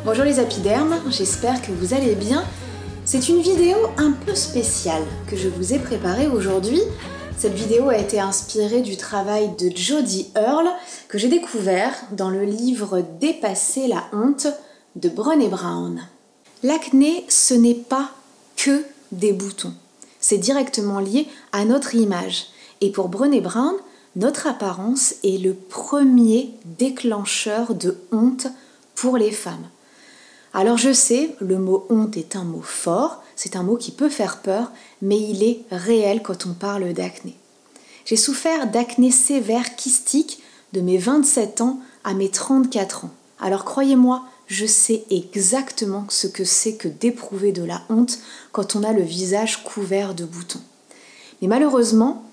Bonjour les apidermes, j'espère que vous allez bien. C'est une vidéo un peu spéciale que je vous ai préparée aujourd'hui. Cette vidéo a été inspirée du travail de Jodie Earle que j'ai découvert dans le livre Dépasser la honte de Brené Brown. L'acné, ce n'est pas que des boutons. C'est directement lié à notre image. Et pour Brené Brown, notre apparence est le premier déclencheur de honte pour les femmes. Alors je sais, le mot honte est un mot fort, c'est un mot qui peut faire peur, mais il est réel quand on parle d'acné. J'ai souffert d'acné sévère kystique de mes 27 ans à mes 34 ans. Alors croyez-moi, je sais exactement ce que c'est que d'éprouver de la honte quand on a le visage couvert de boutons. Mais malheureusement,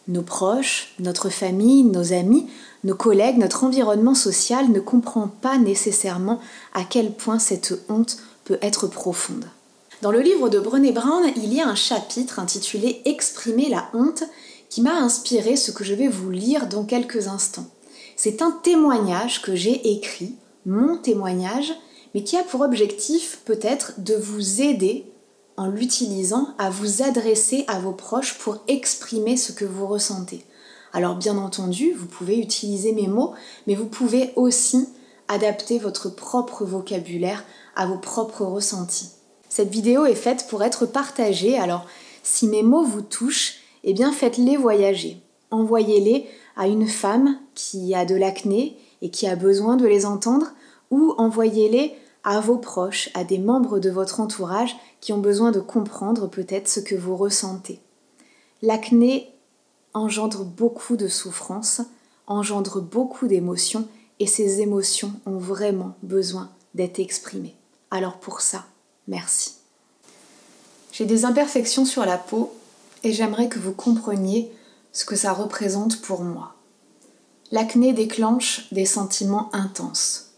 nos proches, notre famille, nos amis, nos collègues, notre environnement social ne comprend pas nécessairement à quel point cette honte peut être profonde. Dans le livre de Brené Brown, il y a un chapitre intitulé « Exprimer la honte » qui m'a inspiré ce que je vais vous lire dans quelques instants. C'est un témoignage que j'ai écrit, mon témoignage, mais qui a pour objectif peut-être de vous aider en l'utilisant à vous adresser à vos proches pour exprimer ce que vous ressentez. Alors bien entendu, vous pouvez utiliser mes mots, mais vous pouvez aussi adapter votre propre vocabulaire à vos propres ressentis. Cette vidéo est faite pour être partagée, alors si mes mots vous touchent, eh bien faites-les voyager. Envoyez-les à une femme qui a de l'acné et qui a besoin de les entendre, ou envoyez-les à vos proches, à des membres de votre entourage qui ont besoin de comprendre peut-être ce que vous ressentez. L'acné engendre beaucoup de souffrance, engendre beaucoup d'émotions, et ces émotions ont vraiment besoin d'être exprimées. Alors pour ça, merci. J'ai des imperfections sur la peau et j'aimerais que vous compreniez ce que ça représente pour moi. L'acné déclenche des sentiments intenses.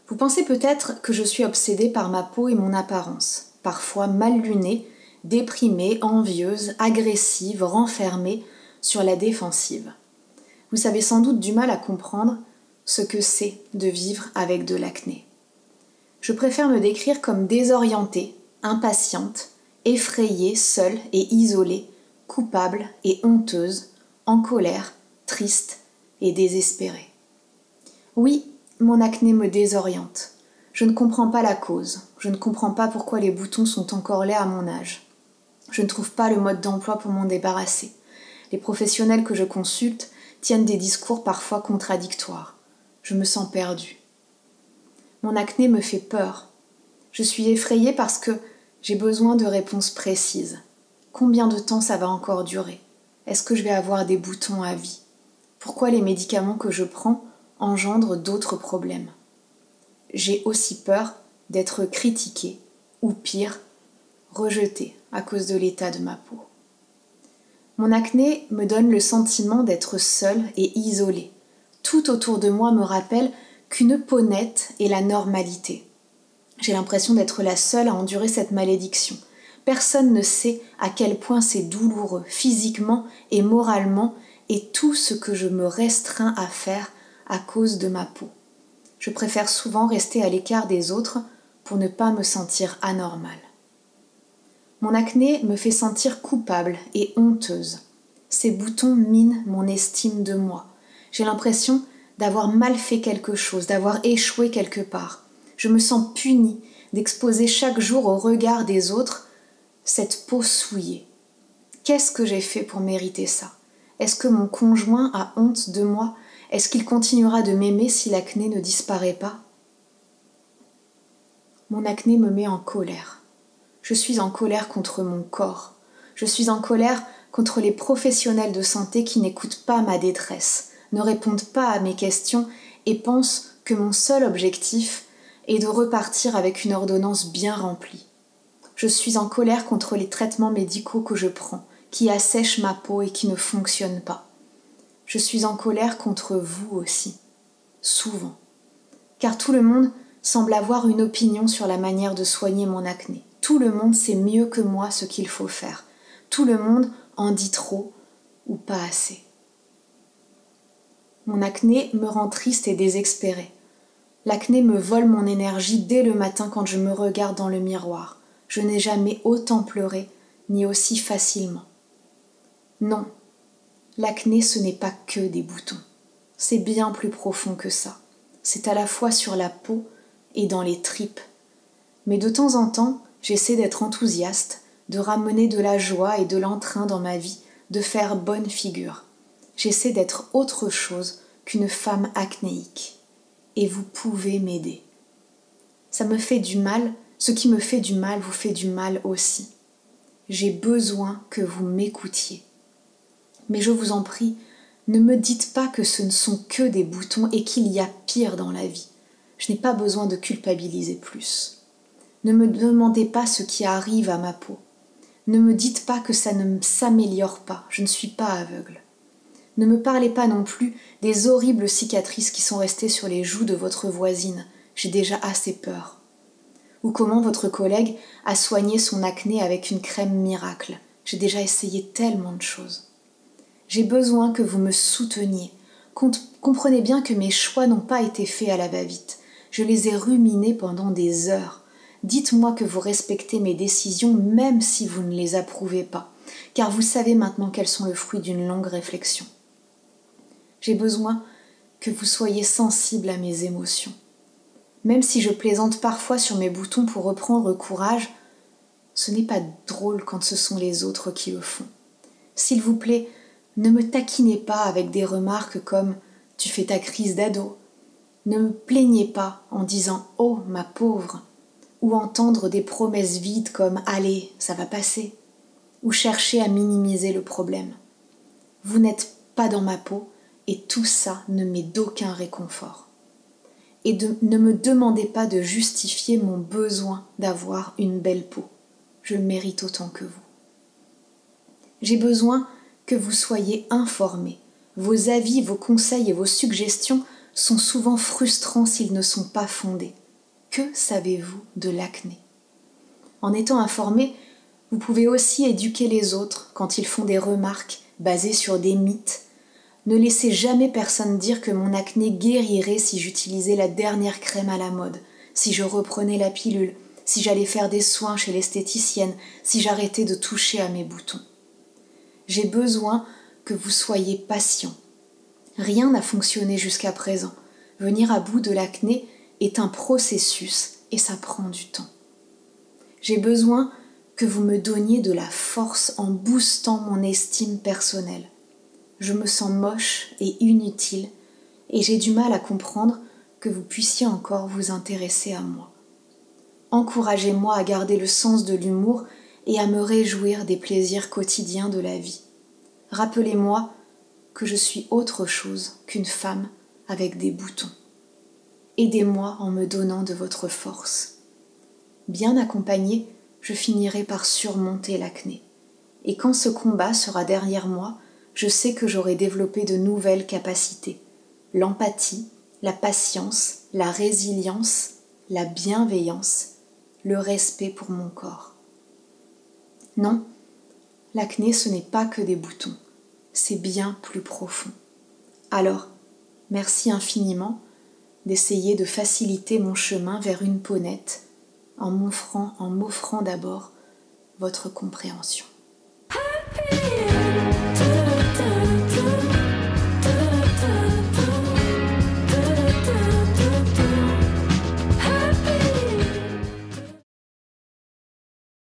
Vous pensez peut-être que je suis obsédée par ma peau et mon apparence, parfois mal lunée, déprimée, envieuse, agressive, renfermée, sur la défensive. Vous avez sans doute du mal à comprendre ce que c'est de vivre avec de l'acné. Je préfère me décrire comme désorientée, impatiente, effrayée, seule et isolée, coupable et honteuse, en colère, triste et désespérée. Oui, mon acné me désoriente. Je ne comprends pas la cause. Je ne comprends pas pourquoi les boutons sont encore là à mon âge. Je ne trouve pas le mode d'emploi pour m'en débarrasser. Les professionnels que je consulte tiennent des discours parfois contradictoires. Je me sens perdue. Mon acné me fait peur. Je suis effrayée parce que j'ai besoin de réponses précises. Combien de temps ça va encore durer? Est-ce que je vais avoir des boutons à vie? Pourquoi les médicaments que je prends engendrent d'autres problèmes? J'ai aussi peur d'être critiquée ou pire, rejetée à cause de l'état de ma peau. Mon acné me donne le sentiment d'être seule et isolée. Tout autour de moi me rappelle qu'une peau nette est la normalité. J'ai l'impression d'être la seule à endurer cette malédiction. Personne ne sait à quel point c'est douloureux, physiquement et moralement, et tout ce que je me restreins à faire à cause de ma peau. Je préfère souvent rester à l'écart des autres pour ne pas me sentir anormale. Mon acné me fait sentir coupable et honteuse. Ces boutons minent mon estime de moi. J'ai l'impression d'avoir mal fait quelque chose, d'avoir échoué quelque part. Je me sens punie d'exposer chaque jour au regard des autres cette peau souillée. Qu'est-ce que j'ai fait pour mériter ça? Est-ce que mon conjoint a honte de moi? Est-ce qu'il continuera de m'aimer si l'acné ne disparaît pas? Mon acné me met en colère. Je suis en colère contre mon corps. Je suis en colère contre les professionnels de santé qui n'écoutent pas ma détresse, ne répondent pas à mes questions et pensent que mon seul objectif est de repartir avec une ordonnance bien remplie. Je suis en colère contre les traitements médicaux que je prends, qui assèchent ma peau et qui ne fonctionnent pas. Je suis en colère contre vous aussi, souvent, car tout le monde semble avoir une opinion sur la manière de soigner mon acné. Tout le monde sait mieux que moi ce qu'il faut faire. Tout le monde en dit trop ou pas assez. Mon acné me rend triste et désespérée. L'acné me vole mon énergie dès le matin quand je me regarde dans le miroir. Je n'ai jamais autant pleuré, ni aussi facilement. Non, l'acné ce n'est pas que des boutons. C'est bien plus profond que ça. C'est à la fois sur la peau et dans les tripes. Mais de temps en temps, j'essaie d'être enthousiaste, de ramener de la joie et de l'entrain dans ma vie, de faire bonne figure. J'essaie d'être autre chose qu'une femme acnéique. Et vous pouvez m'aider. Ça me fait du mal, ce qui me fait du mal vous fait du mal aussi. J'ai besoin que vous m'écoutiez. Mais je vous en prie, ne me dites pas que ce ne sont que des boutons et qu'il y a pire dans la vie. Je n'ai pas besoin de culpabiliser plus. Ne me demandez pas ce qui arrive à ma peau. Ne me dites pas que ça ne s'améliore pas, je ne suis pas aveugle. Ne me parlez pas non plus des horribles cicatrices qui sont restées sur les joues de votre voisine, j'ai déjà assez peur. Ou comment votre collègue a soigné son acné avec une crème miracle, j'ai déjà essayé tellement de choses. J'ai besoin que vous me souteniez. Comprenez bien que mes choix n'ont pas été faits à la va-vite. Je les ai ruminés pendant des heures. Dites-moi que vous respectez mes décisions même si vous ne les approuvez pas, car vous savez maintenant qu'elles sont le fruit d'une longue réflexion. J'ai besoin que vous soyez sensible à mes émotions. Même si je plaisante parfois sur mes boutons pour reprendre courage, ce n'est pas drôle quand ce sont les autres qui le font. S'il vous plaît, ne me taquinez pas avec des remarques comme « tu fais ta crise d'ado ». Ne me plaignez pas en disant « oh, ma pauvre » ou entendre des promesses vides comme « allez, ça va passer » ou chercher à minimiser le problème. Vous n'êtes pas dans ma peau et tout ça ne m'est d'aucun réconfort. Et ne me demandez pas de justifier mon besoin d'avoir une belle peau. Je le mérite autant que vous. J'ai besoin que vous soyez informés. Vos avis, vos conseils et vos suggestions sont souvent frustrants s'ils ne sont pas fondés. Que savez-vous de l'acné ? En étant informé, vous pouvez aussi éduquer les autres quand ils font des remarques basées sur des mythes. Ne laissez jamais personne dire que mon acné guérirait si j'utilisais la dernière crème à la mode, si je reprenais la pilule, si j'allais faire des soins chez l'esthéticienne, si j'arrêtais de toucher à mes boutons. J'ai besoin que vous soyez patient. Rien n'a fonctionné jusqu'à présent. Venir à bout de l'acné est un processus et ça prend du temps. J'ai besoin que vous me donniez de la force en boostant mon estime personnelle. Je me sens moche et inutile et j'ai du mal à comprendre que vous puissiez encore vous intéresser à moi. Encouragez-moi à garder le sens de l'humour et à me réjouir des plaisirs quotidiens de la vie. Rappelez-moi que je suis autre chose qu'une femme avec des boutons. Aidez-moi en me donnant de votre force. Bien accompagnée, je finirai par surmonter l'acné. Et quand ce combat sera derrière moi, je sais que j'aurai développé de nouvelles capacités. L'empathie, la patience, la résilience, la bienveillance, le respect pour mon corps. Non, l'acné ce n'est pas que des boutons, c'est bien plus profond. Alors, merci infiniment d'essayer de faciliter mon chemin vers une peau nette en m'offrant d'abord votre compréhension.